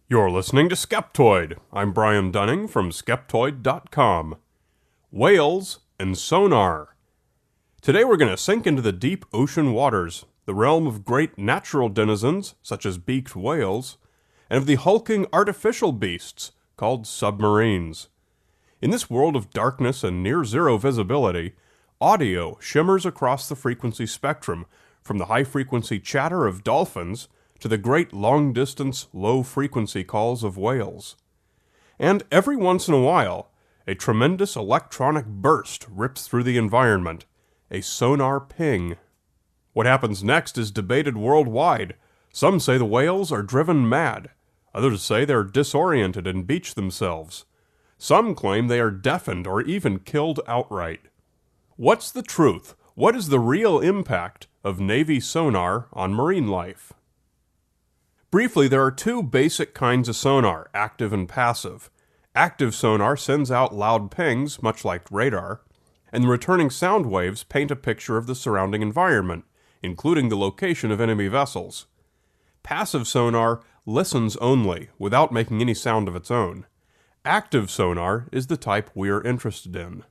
You're listening to Skeptoid. I'm Brian Dunning from Skeptoid.com. Whales and sonar. Today we're going to sink into the deep ocean waters, the realm of great natural denizens, such as beaked whales, and of the hulking artificial beasts called submarines. In this world of darkness and near-zero visibility, audio shimmers across the frequency spectrum, from the high-frequency chatter of dolphins to the great long-distance, low-frequency calls of whales. And every once in a while, a tremendous electronic burst rips through the environment, a sonar ping. What happens next is debated worldwide. Some say the whales are driven mad. Others say they're disoriented and beach themselves. Some claim they are deafened or even killed outright. What's the truth? What is the real impact of Navy sonar on marine life? Briefly, there are two basic kinds of sonar, active and passive. Active sonar sends out loud pings, much like radar, and the returning sound waves paint a picture of the surrounding environment, including the location of enemy vessels. Passive sonar listens only, without making any sound of its own. Active sonar is the type we're interested in.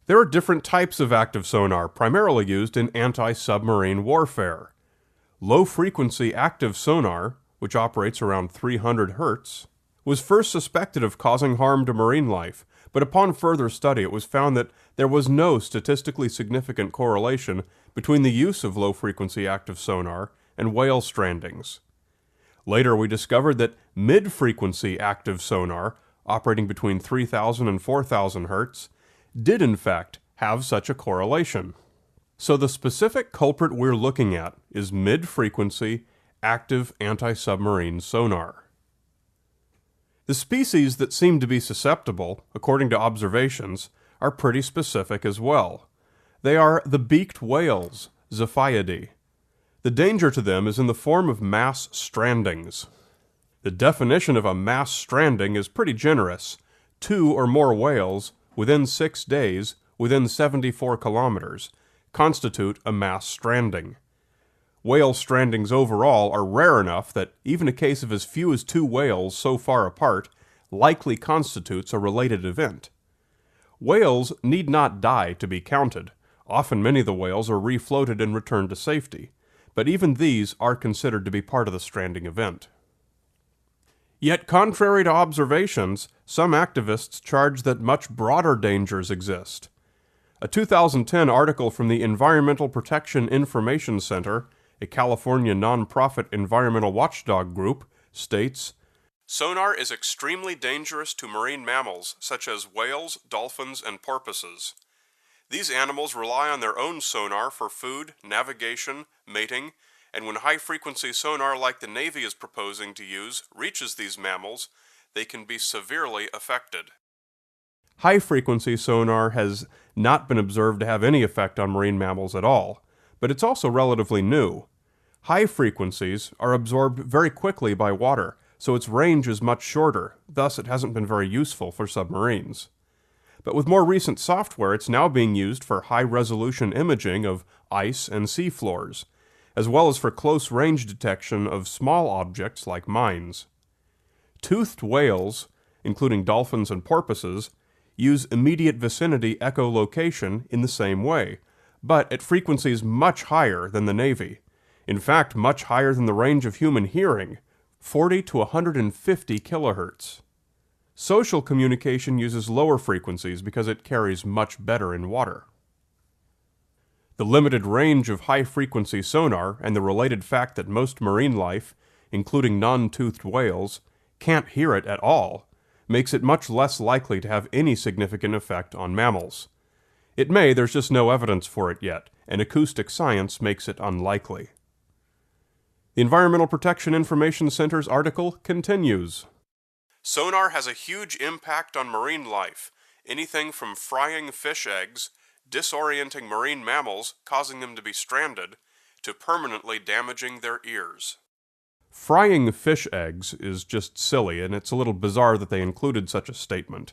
There are different types of active sonar, primarily used in anti-submarine warfare. Low-frequency active sonar, which operates around 300 Hz, was first suspected of causing harm to marine life, but upon further study it was found that there was no statistically significant correlation between the use of low-frequency active sonar and whale strandings. Later we discovered that mid-frequency active sonar, operating between 3000 and 4000 Hz, did in fact have such a correlation. So the specific culprit we're looking at is mid-frequency, active anti-submarine sonar. The species that seem to be susceptible, according to observations, are pretty specific as well. They are the beaked whales, Deafened. The danger to them is in the form of mass strandings. The definition of a mass stranding is pretty generous: 2 or more whales, within 6 days, within 74 kilometers, constitute a mass stranding. Whale strandings overall are rare enough that even a case of as few as 2 whales so far apart likely constitutes a related event. Whales need not die to be counted. Often many of the whales are refloated and returned to safety, but even these are considered to be part of the stranding event. Yet, contrary to observations, some activists charge that much broader dangers exist. A 2010 article from the Environmental Protection Information Center, a California nonprofit environmental watchdog group, states, "Sonar is extremely dangerous to marine mammals such as whales, dolphins, and porpoises. These animals rely on their own sonar for food, navigation, mating, and when high-frequency sonar like the Navy is proposing to use reaches these mammals, they can be severely affected." High-frequency sonar has not been observed to have any effect on marine mammals at all, but it's also relatively new. High frequencies are absorbed very quickly by water, so its range is much shorter, thus it hasn't been very useful for submarines. But with more recent software, it's now being used for high-resolution imaging of ice and seafloors, as well as for close-range detection of small objects like mines. Toothed whales, including dolphins and porpoises, use immediate vicinity echolocation in the same way, but at frequencies much higher than the Navy. In fact, much higher than the range of human hearing, 40 to 150 kilohertz. Social communication uses lower frequencies because it carries much better in water. The limited range of high-frequency sonar and the related fact that most marine life, including non-toothed whales, can't hear it at all, makes it much less likely to have any significant effect on mammals. It may, there's just no evidence for it yet, and acoustic science makes it unlikely. The Environmental Protection Information Center's article continues. Sonar has a huge impact on marine life, anything from frying fish eggs, disorienting marine mammals, causing them to be stranded, to permanently damaging their ears. Frying fish eggs is just silly, and it's a little bizarre that they included such a statement.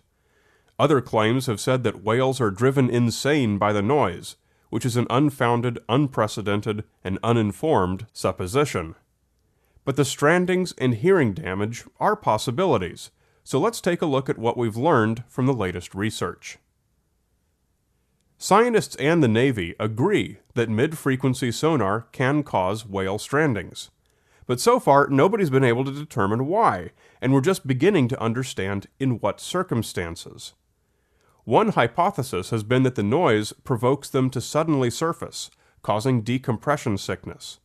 Other claims have said that whales are driven insane by the noise, which is an unfounded, unprecedented, and uninformed supposition. But the strandings and hearing damage are possibilities, so let's take a look at what we've learned from the latest research. Scientists and the Navy agree that mid-frequency sonar can cause whale strandings. But so far, nobody's been able to determine why, and we're just beginning to understand in what circumstances. One hypothesis has been that the noise provokes them to suddenly surface, causing decompression sickness.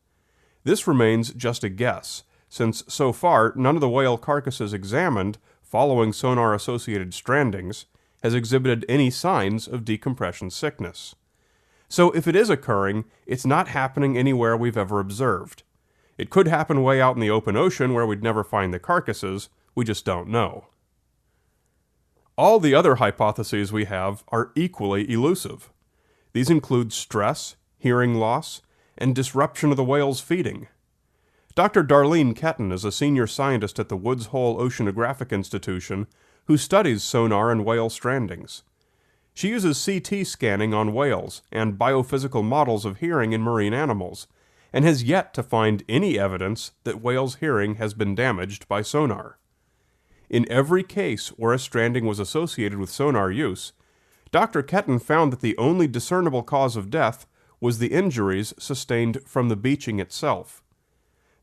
This remains just a guess, since so far none of the whale carcasses examined following sonar-associated strandings has exhibited any signs of decompression sickness. So if it is occurring, it's not happening anywhere we've ever observed. It could happen way out in the open ocean where we'd never find the carcasses, we just don't know. All the other hypotheses we have are equally elusive. These include stress, hearing loss, and disruption of the whale's feeding. Dr. Darlene Ketton is a senior scientist at the Woods Hole Oceanographic Institution who studies sonar and whale strandings. She uses CT scanning on whales and biophysical models of hearing in marine animals, and has yet to find any evidence that whales' hearing has been damaged by sonar. In every case where a stranding was associated with sonar use, Dr. Ketton found that the only discernible cause of death was the injuries sustained from the beaching itself.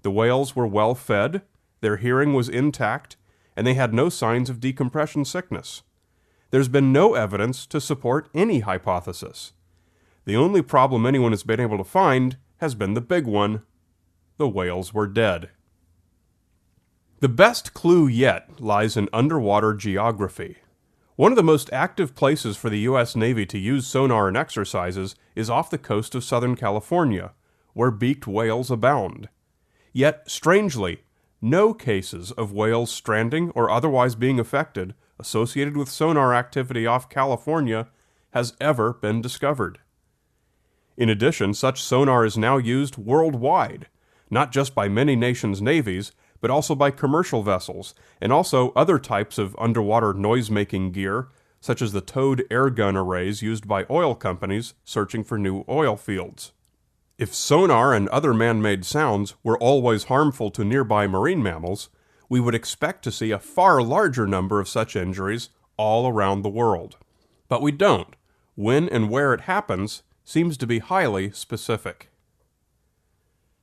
The whales were well fed, their hearing was intact, and they had no signs of decompression sickness. There's been no evidence to support any hypothesis. The only problem anyone has been able to find has been the big one. The whales were dead. The best clue yet lies in underwater geography. One of the most active places for the U.S. Navy to use sonar in exercises is off the coast of Southern California, where beaked whales abound. Yet, strangely, no cases of whales stranding or otherwise being affected associated with sonar activity off California has ever been discovered. In addition, such sonar is now used worldwide, not just by many nations' navies, but also by commercial vessels, and also other types of underwater noise-making gear, such as the towed airgun arrays used by oil companies searching for new oil fields. If sonar and other man-made sounds were always harmful to nearby marine mammals, we would expect to see a far larger number of such injuries all around the world. But we don't. When and where it happens seems to be highly specific.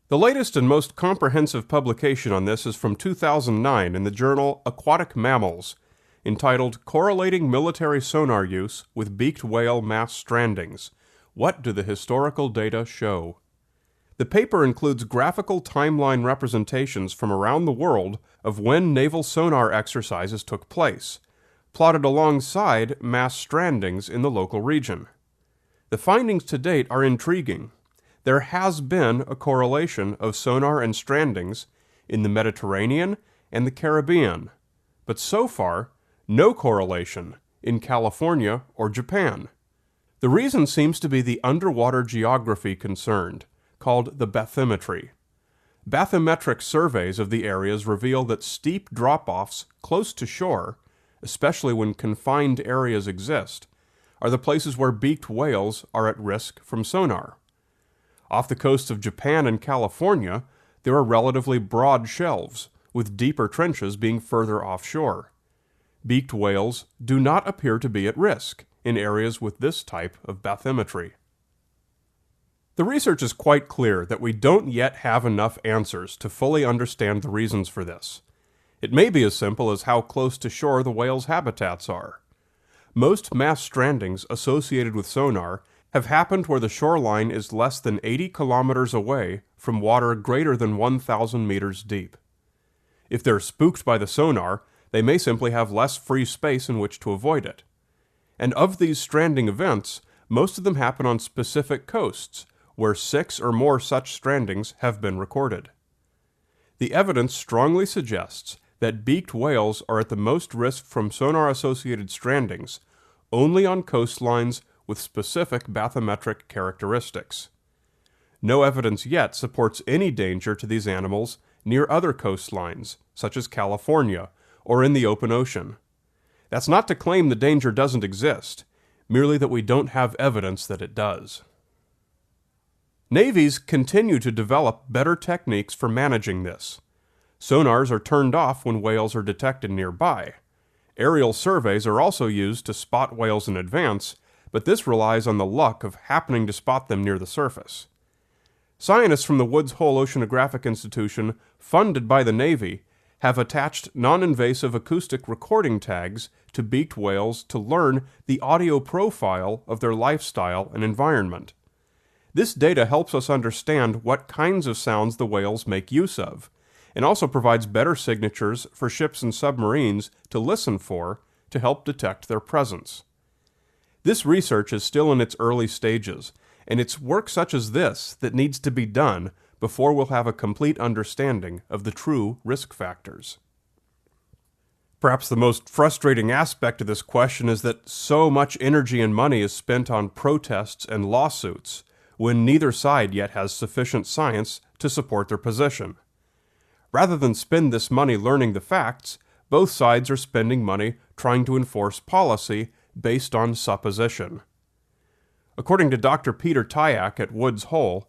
The latest and most comprehensive publication on this is from 2009 in the journal Aquatic Mammals, entitled Correlating Military Sonar Use with Beaked Whale Mass Strandings. What do the historical data show? The paper includes graphical timeline representations from around the world of when naval sonar exercises took place, plotted alongside mass strandings in the local region. The findings to date are intriguing. There has been a correlation of sonar and strandings in the Mediterranean and the Caribbean, but so far, no correlation in California or Japan. The reason seems to be the underwater geography concerned, called the bathymetry. Bathymetric surveys of the areas reveal that steep drop-offs close to shore, especially when confined areas exist, are the places where beaked whales are at risk from sonar. Off the coasts of Japan and California, there are relatively broad shelves, with deeper trenches being further offshore. Beaked whales do not appear to be at risk in areas with this type of bathymetry. The research is quite clear that we don't yet have enough answers to fully understand the reasons for this. It may be as simple as how close to shore the whales' habitats are. Most mass strandings associated with sonar have happened where the shoreline is less than 80 kilometers away from water greater than 1,000 meters deep. If they're spooked by the sonar, they may simply have less free space in which to avoid it. And of these stranding events, most of them happen on specific coasts, where 6 or more such strandings have been recorded. The evidence strongly suggests that beaked whales are at the most risk from sonar-associated strandings only on coastlines with specific bathymetric characteristics. No evidence yet supports any danger to these animals near other coastlines, such as California, or in the open ocean. That's not to claim the danger doesn't exist, merely that we don't have evidence that it does. Navies continue to develop better techniques for managing this. Sonars are turned off when whales are detected nearby. Aerial surveys are also used to spot whales in advance, but this relies on the luck of happening to spot them near the surface. Scientists from the Woods Hole Oceanographic Institution, funded by the Navy, have attached non-invasive acoustic recording tags to beaked whales to learn the audio profile of their lifestyle and environment. This data helps us understand what kinds of sounds the whales make use of, and also provides better signatures for ships and submarines to listen for to help detect their presence. This research is still in its early stages, and it's work such as this that needs to be done before we'll have a complete understanding of the true risk factors. Perhaps the most frustrating aspect of this question is that so much energy and money is spent on protests and lawsuits, when neither side yet has sufficient science to support their position. Rather than spend this money learning the facts, both sides are spending money trying to enforce policy based on supposition. According to Dr. Peter Tyak at Woods Hole,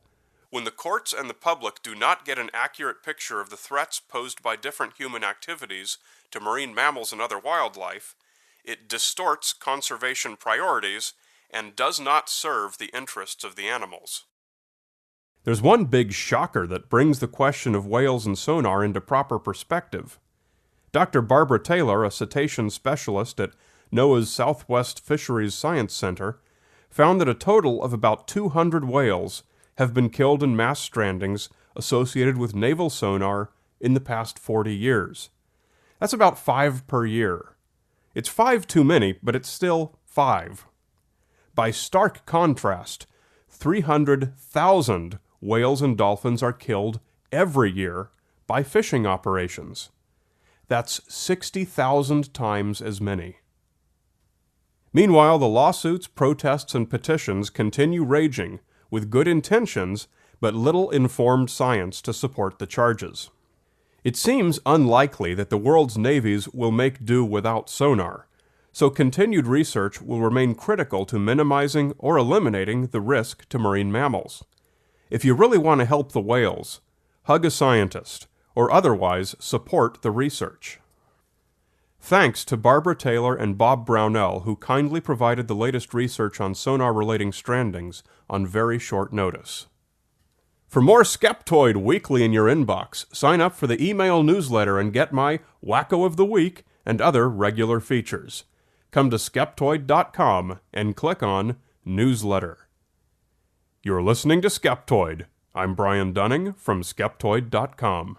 when the courts and the public do not get an accurate picture of the threats posed by different human activities to marine mammals and other wildlife, it distorts conservation priorities and does not serve the interests of the animals. There's one big shocker that brings the question of whales and sonar into proper perspective. Dr. Barbara Taylor, a cetacean specialist at NOAA's Southwest Fisheries Science Center, found that a total of about 200 whales have been killed in mass strandings associated with naval sonar in the past 40 years. That's about 5 per year. It's 5 too many, but it's still 5. By stark contrast, 300,000 whales and dolphins are killed every year by fishing operations. That's 60,000 times as many. Meanwhile, the lawsuits, protests, and petitions continue raging with good intentions but little informed science to support the charges. It seems unlikely that the world's navies will make do without sonar, so continued research will remain critical to minimizing or eliminating the risk to marine mammals. If you really want to help the whales, hug a scientist, or otherwise support the research. Thanks to Barbara Taylor and Bob Brownell, who kindly provided the latest research on sonar-relating strandings on very short notice. For more Skeptoid weekly in your inbox, sign up for the email newsletter and get my Wacko of the Week and other regular features. Come to Skeptoid.com and click on Newsletter. You're listening to Skeptoid. I'm Brian Dunning from Skeptoid.com.